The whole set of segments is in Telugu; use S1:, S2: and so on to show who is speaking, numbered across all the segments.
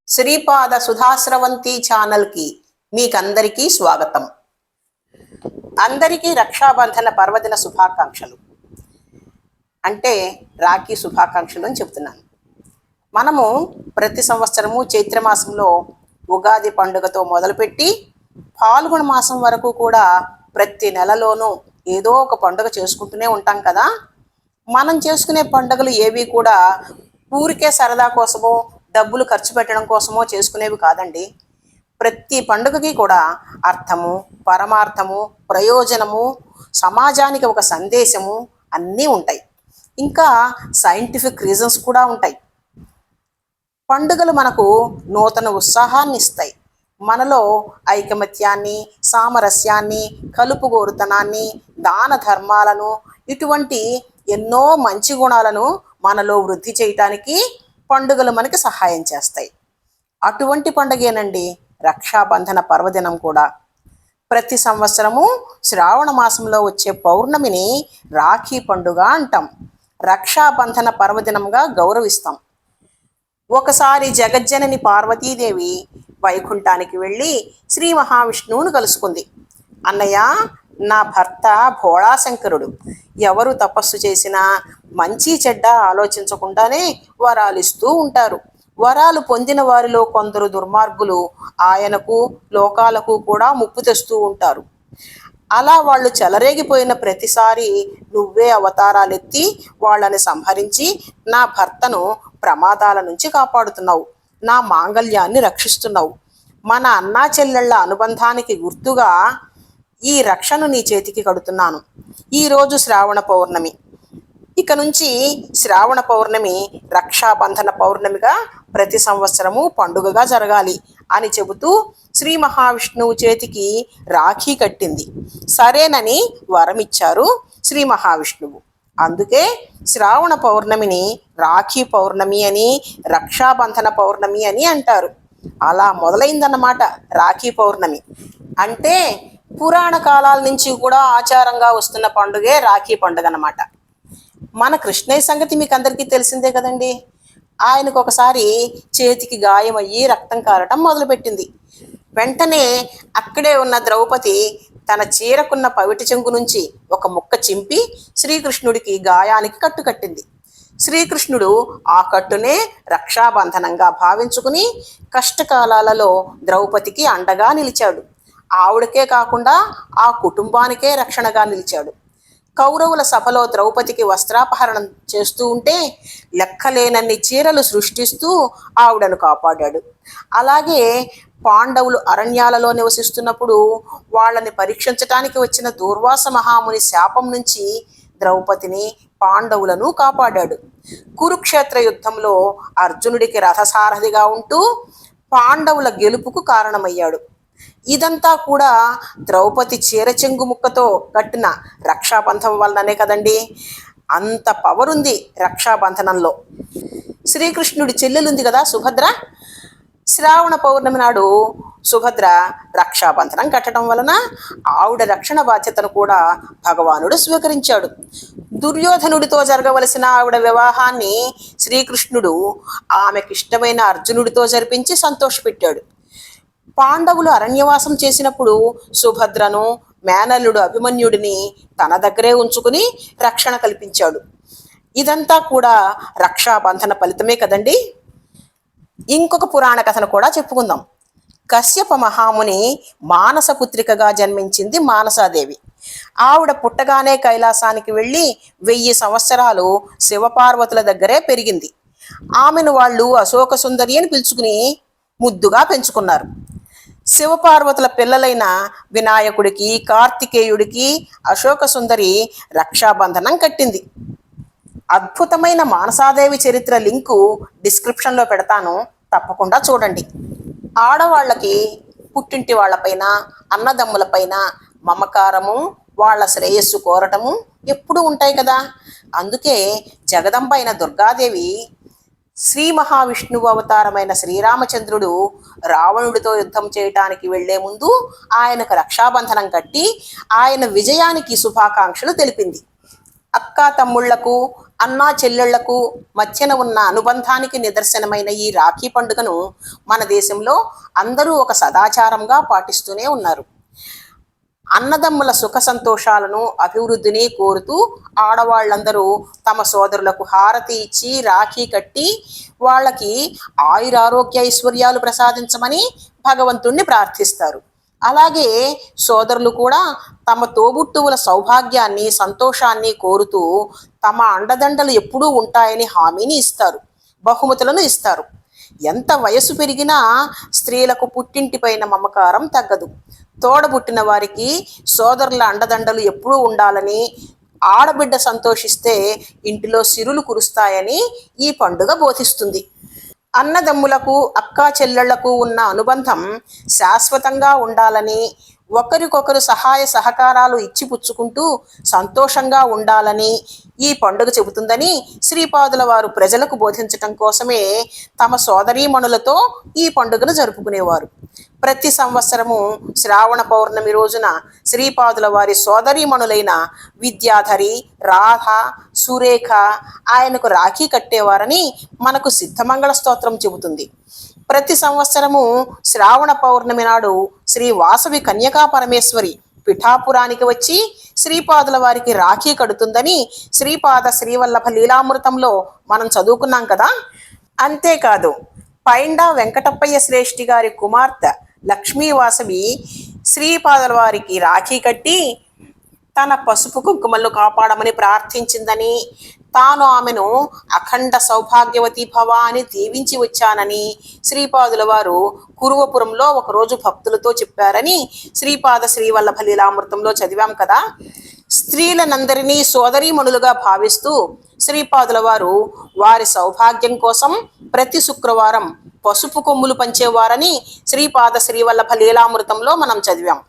S1: శ్రీపాద సుధాస్రవంతి ఛానల్కి మీకందరికీ స్వాగతం. అందరికీ రక్షాబంధన పర్వదిన శుభాకాంక్షలు, అంటే రాఖీ శుభాకాంక్షలు అని చెప్తున్నాను. మనము ప్రతి సంవత్సరము చైత్రమాసంలో ఉగాది పండుగతో మొదలుపెట్టి ఫాల్గుణ మాసం వరకు కూడా ప్రతి నెలలోనూ ఏదో ఒక పండుగ చేసుకుంటూనే ఉంటాం కదా. మనం చేసుకునే పండుగలు ఏవి కూడా ఊరికే సరదా కోసమో డబ్బులు ఖర్చు పెట్టడం కోసమో చేసుకునేవి కాదండి. ప్రతి పండుగకి కూడా అర్థము, పరమార్థము, ప్రయోజనము, సమాజానికి ఒక సందేశము అన్నీ ఉంటాయి. ఇంకా సైంటిఫిక్ రీజన్స్ కూడా ఉంటాయి. పండుగలు మనకు నూతన ఉత్సాహాన్ని ఇస్తాయి. మనలో ఐకమత్యాన్ని, సామరస్యాన్ని, కలుపుగోరుతనాన్ని, దాన ధర్మాలను, ఇటువంటి ఎన్నో మంచి గుణాలను మనలో వృద్ధి చేయటానికి పండుగలు మనకి సహాయం చేస్తాయి. అటువంటి పండుగేనండి రక్షాబంధన పర్వదినం కూడా. ప్రతి సంవత్సరము శ్రావణ మాసంలో వచ్చే పౌర్ణమిని రాఖీ పండుగ అంటాం. రక్షాబంధన పర్వదినంగా గౌరవిస్తాం. ఒకసారి జగజ్జనని పార్వతీదేవి వైకుంఠానికి వెళ్ళి శ్రీ మహావిష్ణువును కలుసుకుంది. అన్నయ్య, నా భర్త భోళాశంకరుడు. ఎవరు తపస్సు చేసినా మంచి చెడ్డ ఆలోచించకుండానే వరాలు ఇస్తూ ఉంటారు. వరాలు పొందిన వారిలో కొందరు దుర్మార్గులు ఆయనకు, లోకాలకు కూడా ముప్పు తెస్తూ ఉంటారు. అలా వాళ్ళు చెలరేగిపోయిన ప్రతిసారి నువ్వే అవతారాలెత్తి వాళ్ళని సంహరించి నా భర్తను ప్రమాదాల నుంచి కాపాడుతున్నావు, నా మాంగళ్యాన్ని రక్షిస్తున్నావు. మన అన్నా చెల్లెళ్ళ అనుబంధానికి గుర్తుగా ఈ రక్షను నీ చేతికి కడుతున్నాను. ఈరోజు శ్రావణ పౌర్ణమి. ఇక నుంచి శ్రావణ పౌర్ణమి రక్షాబంధన పౌర్ణమిగా ప్రతి సంవత్సరము పండుగగా జరగాలి అని చెబుతూ శ్రీ మహావిష్ణువు చేతికి రాఖీ కట్టింది. సరేనని వరమిచ్చారు శ్రీ మహావిష్ణువు. అందుకే శ్రావణ పౌర్ణమిని రాఖీ పౌర్ణమి అని, రక్షాబంధన పౌర్ణమి అని అంటారు. అలా మొదలైందన్నమాట రాఖీ పౌర్ణమి. అంటే పురాణ కాలాల నుంచి కూడా ఆచారంగా వస్తున్న పండుగే రాఖీ పండుగ అన్నమాట. మన కృష్ణయ్య సంగతి మీకు అందరికీ తెలిసిందే కదండి. ఆయనకు ఒకసారి చేతికి గాయం అయ్యి రక్తం కారటం మొదలుపెట్టింది. వెంటనే అక్కడే ఉన్న ద్రౌపది తన చీరకున్న పవిటి చెంగు నుంచి ఒక ముక్క చింపి శ్రీకృష్ణుడికి గాయానికి కట్టుకట్టింది. శ్రీకృష్ణుడు ఆ కట్టునే రక్షాబంధనంగా భావించుకుని కష్టకాలాలలో ద్రౌపదికి అండగా నిలిచాడు. ఆవిడకే కాకుండా ఆ కుటుంబానికే రక్షణగా నిలిచాడు. కౌరవుల సభలో ద్రౌపదికి వస్త్రాపహరణం చేస్తూ ఉంటే లెక్కలేనన్ని చీరలు సృష్టిస్తూ ఆవిడను కాపాడాడు. అలాగే పాండవులు అరణ్యాలలో నివసిస్తున్నప్పుడు వాళ్ళని పరీక్షించటానికి వచ్చిన దూర్వాస మహాముని శాపం నుంచి ద్రౌపదిని, పాండవులను కాపాడాడు. కురుక్షేత్ర యుద్ధంలో అర్జునుడికి రథసారథిగా ఉంటూ పాండవుల గెలుపుకు కారణమయ్యాడు. ఇదంతా కూడా ద్రౌపది చీర చెంగు ముక్కతో కట్టిన రక్షాబంధం వలననే కదండి. అంత పవర్ ఉంది రక్షాబంధనంలో. శ్రీకృష్ణుడి చెల్లెలుంది కదా సుభద్ర. శ్రావణ పౌర్ణమి నాడు సుభద్ర రక్షాబంధనం కట్టడం వలన ఆవిడ రక్షణ బాధ్యతను కూడా భగవానుడు స్వీకరించాడు. దుర్యోధనుడితో జరగవలసిన ఆవిడ వివాహాన్ని శ్రీకృష్ణుడు ఆమెకిష్టమైన అర్జునుడితో జరిపించి సంతోషపెట్టాడు. పాండవులు అరణ్యవాసం చేసినప్పుడు సుభద్రను, మేనల్లుడు అభిమన్యుడిని తన దగ్గరే ఉంచుకుని రక్షణ కల్పించాడు. ఇదంతా కూడా రక్షాబంధన ఫలితమే కదండి. ఇంకొక పురాణ కథను కూడా చెప్పుకుందాం. కశ్యప మహాముని మానస పుత్రికగా జన్మించింది మానసాదేవి. ఆవిడ పుట్టగానే కైలాసానికి వెళ్ళి 1000 సంవత్సరాలు శివపార్వతుల దగ్గరే పెరిగింది. ఆమెను వాళ్ళు అశోక సుందరి అని పిలుచుకుని ముద్దుగా పెంచుకున్నారు. శివపార్వతుల పిల్లలైన వినాయకుడికి, కార్తికేయుడికి అశోక సుందరి రక్షాబంధనం కట్టింది. అద్భుతమైన మానసాదేవి చరిత్ర లింకు డిస్క్రిప్షన్లో పెడతాను, తప్పకుండా చూడండి. ఆడవాళ్ళకి పుట్టింటి వాళ్ళపైన, అన్నదమ్ములపైన మమకారము, వాళ్ళ శ్రేయస్సు కోరటము ఎప్పుడూ ఉంటాయి కదా. అందుకే జగదంబ అయిన దుర్గాదేవి శ్రీ మహావిష్ణువు అవతారమైన శ్రీరామచంద్రుడు రావణుడితో యుద్ధం చేయటానికి వెళ్లే ముందు ఆయనకు రక్షాబంధనం కట్టి ఆయన విజయానికి శుభాకాంక్షలు తెలిపింది. అక్కా తమ్ముళ్లకు, అన్నా చెల్లెళ్లకు మధ్యన ఉన్న అనుబంధానికి నిదర్శనమైన ఈ రాఖీ పండుగను మన దేశంలో అందరూ ఒక సదాచారంగా పాటిస్తూనే ఉన్నారు. అన్నదమ్ముల సుఖ సంతోషాలను, అభివృద్ధిని కోరుతూ ఆడవాళ్ళందరూ తమ సోదరులకు హారతి ఇచ్చి రాఖీ కట్టి వాళ్ళకి ఆయురారోగ్య ఐశ్వర్యాలు ప్రసాదించమని భగవంతుణ్ణి ప్రార్థిస్తారు. అలాగే సోదరులు కూడా తమ తోబుట్టువుల సౌభాగ్యాన్ని, సంతోషాన్ని కోరుతూ తమ అండదండలు ఎప్పుడూ ఉంటాయని హామీని ఇస్తారు, బహుమతులను ఇస్తారు. ఎంత వయసు పెరిగినా స్త్రీలకు పుట్టింటిపైన మమకారం తగ్గదు. తోడబుట్టిన వారికి సోదరుల అండదండలు ఎప్పుడూ ఉండాలని, ఆడబిడ్డ సంతోషిస్తే ఇంటిలో సిరులు కురుస్తాయని ఈ పండుగ బోధిస్తుంది. అన్నదమ్ములకు, అక్కా చెల్లెళ్లకు ఉన్న అనుబంధం శాశ్వతంగా ఉండాలని, ఒకరికొకరు సహాయ సహకారాలు ఇచ్చిపుచ్చుకుంటూ సంతోషంగా ఉండాలని ఈ పండుగ చెబుతుందని శ్రీపాదుల వారు ప్రజలకు బోధించటం కోసమే తమ సోదరీమణులతో ఈ పండుగను జరుపుకునేవారు. ప్రతి సంవత్సరము శ్రావణ పౌర్ణమి రోజున శ్రీపాదుల వారి సోదరీమణులైన విద్యాధరి, రాధ, సురేఖ ఆయనకు రాఖీ కట్టేవారని మనకు సిద్ధమంగళ స్తోత్రం చెబుతుంది. ప్రతి సంవత్సరము శ్రావణ పౌర్ణమి నాడు శ్రీ వాసవి కన్యకా పరమేశ్వరి పిఠాపురానికి వచ్చి శ్రీపాదుల వారికి రాఖీ కడుతుందని శ్రీపాద శ్రీవల్లభ లీలామృతంలో మనం చదువుకున్నాం కదా. అంతేకాదు, పైండా వెంకటప్పయ్య శ్రేష్ఠి గారి కుమార్తె లక్ష్మీవాసవి శ్రీపాదుల వారికి రాఖీ కట్టి తన పసుపు కుంకుమలను కాపాడమని ప్రార్థించిందని, తాను ఆమెను అఖండ సౌభాగ్యవతి భవ అని దీవించి వచ్చానని శ్రీపాదుల వారు కురువపురంలో ఒకరోజు భక్తులతో చెప్పారని శ్రీపాద శ్రీవల్లభ లీలామృతంలో చదివాం కదా. స్త్రీలనందరినీ సోదరీమణులుగా భావిస్తూ శ్రీపాదుల వారు వారి సౌభాగ్యం కోసం ప్రతి శుక్రవారం పసుపు కొమ్ములు పంచేవారని శ్రీపాద శ్రీవల్లభ లీలామృతంలో మనం చదివాం.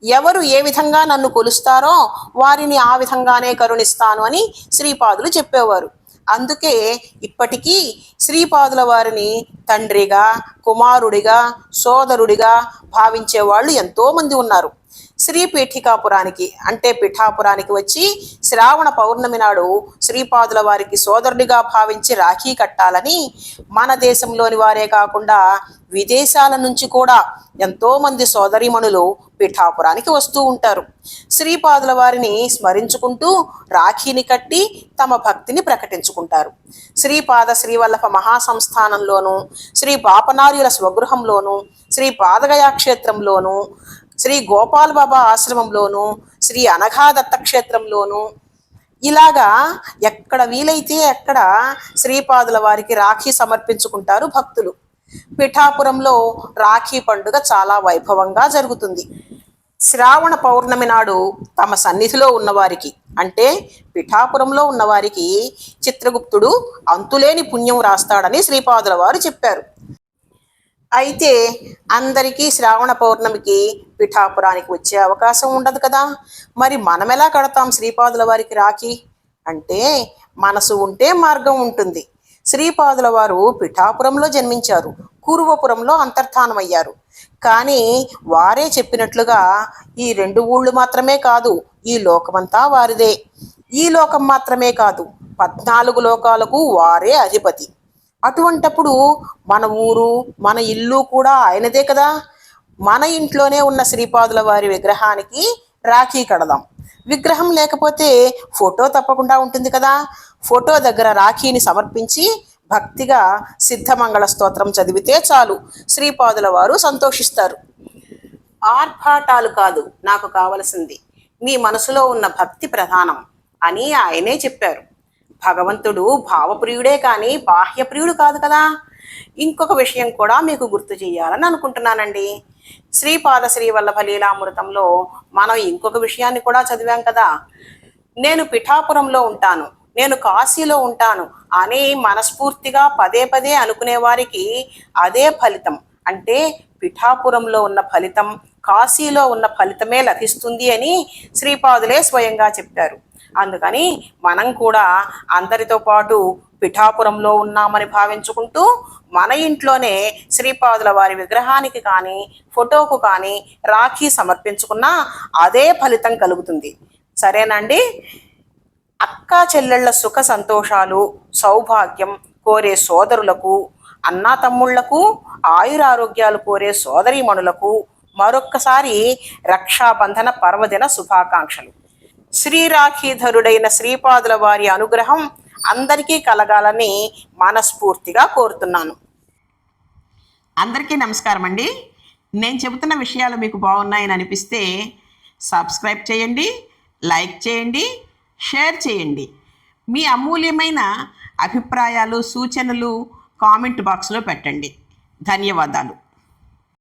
S1: ఎవరు ఏ విధంగా నన్ను కొలుస్తారో వారిని ఆ విధంగానే కరుణిస్తాను అని శ్రీపాదులు చెప్పేవారు. అందుకే ఇప్పటికీ శ్రీపాదుల వారిని తండ్రిగా, కుమారుడిగా, సోదరుడిగా భావించే వాళ్ళు ఎంతోమంది ఉన్నారు. శ్రీ పీఠికాపురానికి అంటే పిఠాపురానికి వచ్చి శ్రావణ పౌర్ణమి నాడు శ్రీపాదుల వారికి సోదరుడిగా భావించి రాఖీ కట్టాలని మన దేశంలోని వారే కాకుండా విదేశాల నుంచి కూడా ఎంతోమంది సోదరీమణులు పిఠాపురానికి వస్తూ ఉంటారు. శ్రీపాదుల వారిని స్మరించుకుంటూ రాఖీని కట్టి తమ భక్తిని ప్రకటించుకుంటారు. శ్రీపాద శ్రీవల్లభ మహాసంస్థానంలోను, శ్రీ పాపనార్యుల స్వగృహంలోను, శ్రీ పాదగయా క్షేత్రంలోను, శ్రీ గోపాల్ బాబా ఆశ్రమంలోను, శ్రీ అనఘాదత్త క్షేత్రంలోను ఇలాగా ఎక్కడ వీలైతే అక్కడ శ్రీపాదుల వారికి రాఖీ సమర్పించుకుంటారు భక్తులు. పిఠాపురంలో రాఖీ పండుగ చాలా వైభవంగా జరుగుతుంది. శ్రావణ పౌర్ణమి నాడు తమ సన్నిధిలో ఉన్నవారికి అంటే పిఠాపురంలో ఉన్నవారికి చిత్రగుప్తుడు అంతులేని పుణ్యం రాస్తాడని శ్రీపాదుల వారు చెప్పారు. అయితే అందరికీ శ్రావణ పౌర్ణమికి పిఠాపురానికి వచ్చే అవకాశం ఉండదు కదా. మరి మనం ఎలా కడతాం శ్రీపాదుల వారికి రాఖీ అంటే, మనసు ఉంటే మార్గం ఉంటుంది. శ్రీపాదుల వారు పిఠాపురంలో జన్మించారు, కురువపురంలో అంతర్ధానమయ్యారు. కానీ వారే చెప్పినట్లుగా ఈ 2 ఊళ్ళు మాత్రమే కాదు, ఈ లోకమంతా వారిదే. ఈ లోకం మాత్రమే కాదు, 14 లోకాలకు వారే అధిపతి. అటువంటప్పుడు మన ఊరు, మన ఇల్లు కూడా ఆయనదే కదా. మన ఇంట్లోనే ఉన్న శ్రీపాదుల వారి విగ్రహానికి రాఖీ కడదాం. విగ్రహం లేకపోతే ఫోటో తప్పకుండా ఉంటుంది కదా. ఫోటో దగ్గర రాఖీని సమర్పించి భక్తిగా సిద్ధమంగళ స్తోత్రం చదివితే చాలు, శ్రీపాదుల వారు సంతోషిస్తారు. ఆర్భాటాలు కాదు నాకు కావలసింది, మీ మనసులో ఉన్న భక్తి ప్రధానం అని ఆయనే చెప్పారు. భగవంతుడు భావప్రియుడే కానీ బాహ్యప్రియుడు కాదు కదా. ఇంకొక విషయం కూడా మీకు గుర్తు చేయాలని అనుకుంటున్నానండి. శ్రీపాద శ్రీవల్లభ లీలామృతంలో మనం ఇంకొక విషయాన్ని కూడా చదివాం కదా. నేను పిఠాపురంలో ఉంటాను, నేను కాశీలో ఉంటాను అని మనస్ఫూర్తిగా పదే పదే అనుకునే వారికి అదే ఫలితం అంటే పిఠాపురంలో ఉన్న ఫలితం కాశీలో ఉన్న ఫలితమే లభిస్తుంది అని శ్రీపాదులే స్వయంగా చెప్పారు. అందుకని మనం కూడా అందరితో పాటు పిఠాపురంలో ఉన్నామని భావించుకుంటూ మన ఇంట్లోనే శ్రీపాదుల వారి విగ్రహానికి కానీ ఫోటోకు కానీ రాఖీ సమర్పించుకున్నా అదే ఫలితం కలుగుతుంది. సరేనండి. అక్కా చెల్లెళ్ల సుఖ సంతోషాలు సౌభాగ్యం కోరే సోదరులకు, అన్నా తమ్ముళ్లకు, ఆయురారోగ్యాలు కోరే సోదరీమణులకు మరొక్కసారి రక్షాబంధన పర్వదిన శుభాకాంక్షలు. శ్రీరాఖీధరుడైన శ్రీపాదుల వారి అనుగ్రహం అందరికీ కలగాలని మనస్ఫూర్తిగా కోరుతున్నాను. అందరికీ నమస్కారం అండి. నేను చెబుతున్న విషయాలు మీకు బాగున్నాయని అనిపిస్తే సబ్స్క్రైబ్ చేయండి, లైక్ చేయండి, షేర్ చేయండి. మీ అమూల్యమైన అభిప్రాయాలు, సూచనలు కామెంట్ బాక్స్లో పెట్టండి. ధన్యవాదాలు.